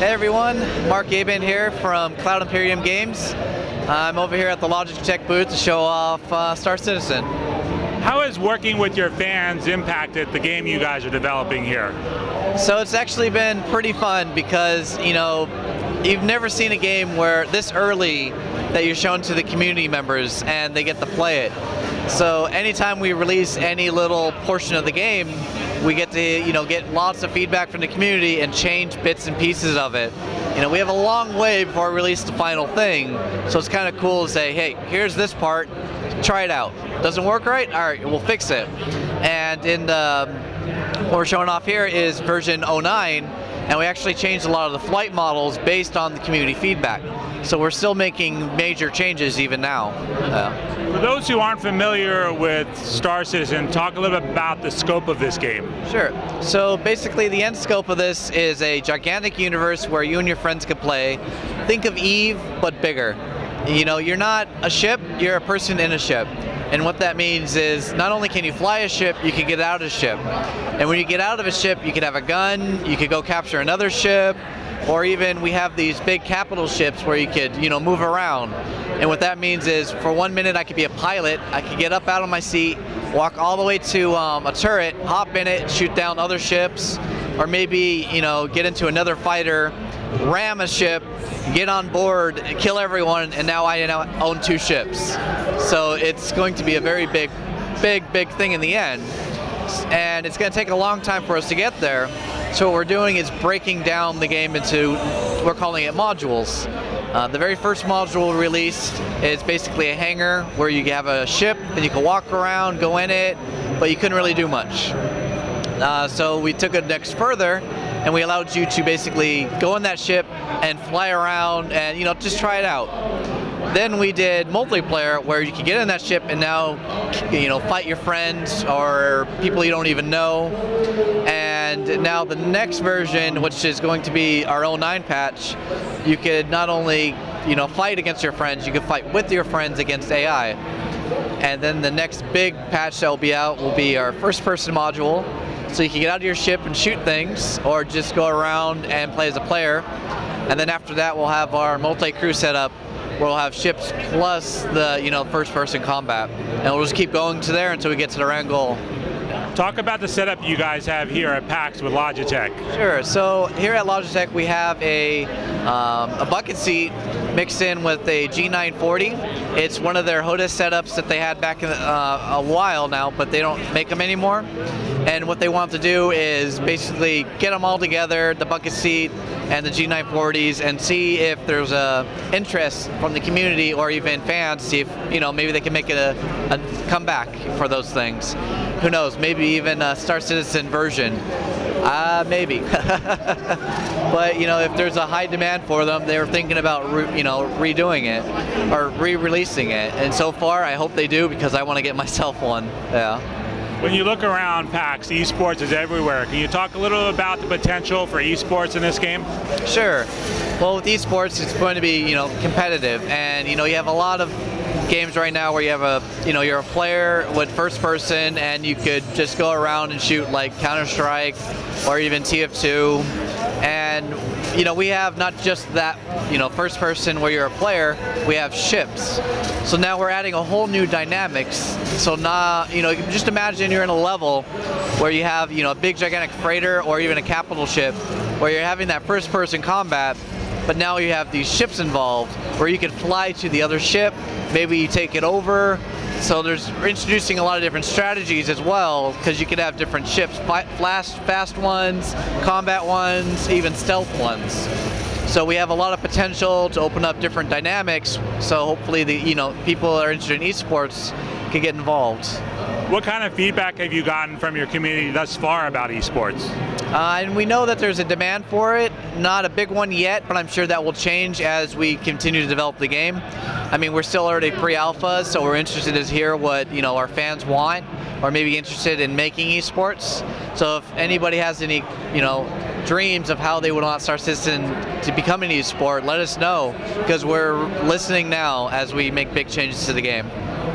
Hey everyone, Mark Abent here from Cloud Imperium Games. I'm over here at the Logitech booth to show off Star Citizen. How has working with your fans impacted the game you guys are developing here? So it's actually been pretty fun because, you know, you've never seen a game where this early that you're shown to the community members and they get to play it. So anytime we release any little portion of the game, we get to, get lots of feedback from the community and change bits and pieces of it. We have a long way before we release the final thing, so it's kind of cool to say, hey, here's this part, try it out. Doesn't work right? All right, we'll fix it. And in what we're showing off here is version 09, and we actually changed a lot of the flight models based on the community feedback. So we're still making major changes even now. For those who aren't familiar with Star Citizen, talk a little bit about the scope of this game. Sure. So basically the end scope of this is a gigantic universe where you and your friends can play. Think of Eve, but bigger. You're not a ship, you're a person in a ship. And what that means is not only can you fly a ship, you can get out of a ship. And when you get out of a ship, you could have a gun, you could go capture another ship, or even we have these big capital ships where you could, move around. And what that means is for 1 minute I could be a pilot, I could get up out of my seat, walk all the way to a turret, hop in it, shoot down other ships, or maybe, get into another fighter, ram a ship, get on board, kill everyone, and now I own 2 ships. So it's going to be a very big thing in the end. And it's going to take a long time for us to get there. So what we're doing is breaking down the game into, we're calling it modules. The very first module we released is basically a hangar where you have a ship and you can walk around, go in it, but you couldn't really do much. So we took it next further, and we allowed you to basically go in that ship and fly around and just try it out. Then we did multiplayer where you can get in that ship and now fight your friends or people you don't even know. And now the next version, which is going to be our 09 patch, you could not only fight against your friends, you can fight with your friends against AI. And then the next big patch that will be out will be our first person module. So you can get out of your ship and shoot things, or just go around and play as a player. And then after that, we'll have our multi-crew setup, where we'll have ships plus the first-person combat, and we'll just keep going to there until we get to the end goal. Talk about the setup you guys have here at PAX with Logitech. Sure. So here at Logitech, we have a bucket seat mixed in with a G940. It's one of their HOTAS setups that they had back in a while now, but they don't make them anymore. And what they want to do is basically get them all together, the bucket seat and the G940s, and see if there's a interest from the community or even fans, see if maybe they can make it a comeback for those things. Who knows? Maybe even a Star Citizen version. Maybe. But if there's a high demand for them, they're thinking about redoing it or re-releasing it. And so far, I hope they do, because I want to get myself one. Yeah. When you look around PAX, esports is everywhere. Can you talk a little about the potential for esports in this game? Sure. Well, with esports, it's going to be competitive, and you have a lot of games right now where you have you're a player with first person, and you could just go around and shoot like Counter-Strike or even TF2. And we have not just that first person where you're a player, we have ships. So now we're adding a whole new dynamics. So now just imagine you're in a level where you have a big gigantic freighter or even a capital ship where you're having that first person combat, but now you have these ships involved where you can fly to the other ship, maybe you take it over. So we're introducing a lot of different strategies as well, because you could have different ships, fast ones, combat ones, even stealth ones. So we have a lot of potential to open up different dynamics, so hopefully the people that are interested in esports can get involved. What kind of feedback have you gotten from your community thus far about esports? And we know that there's a demand for it, not a big one yet, but I'm sure that will change as we continue to develop the game. I mean, we're still already pre-alpha, so we're interested to hear what our fans want, or maybe interested in making esports. So if anybody has any dreams of how they would want Star Citizen to become an esport, let us know, because we're listening now as we make big changes to the game.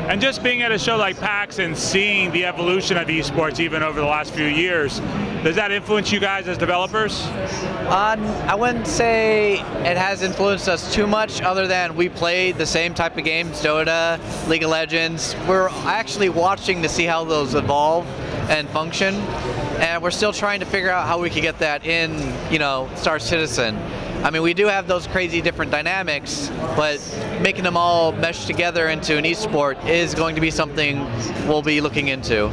And just being at a show like PAX and seeing the evolution of esports even over the last few years, does that influence you guys as developers? I wouldn't say it has influenced us too much, other than we play the same type of games, Dota, League of Legends. We're actually watching to see how those evolve and function, and we're still trying to figure out how we can get that in, Star Citizen. I mean, we do have those crazy different dynamics, but making them all mesh together into an esport is going to be something we'll be looking into.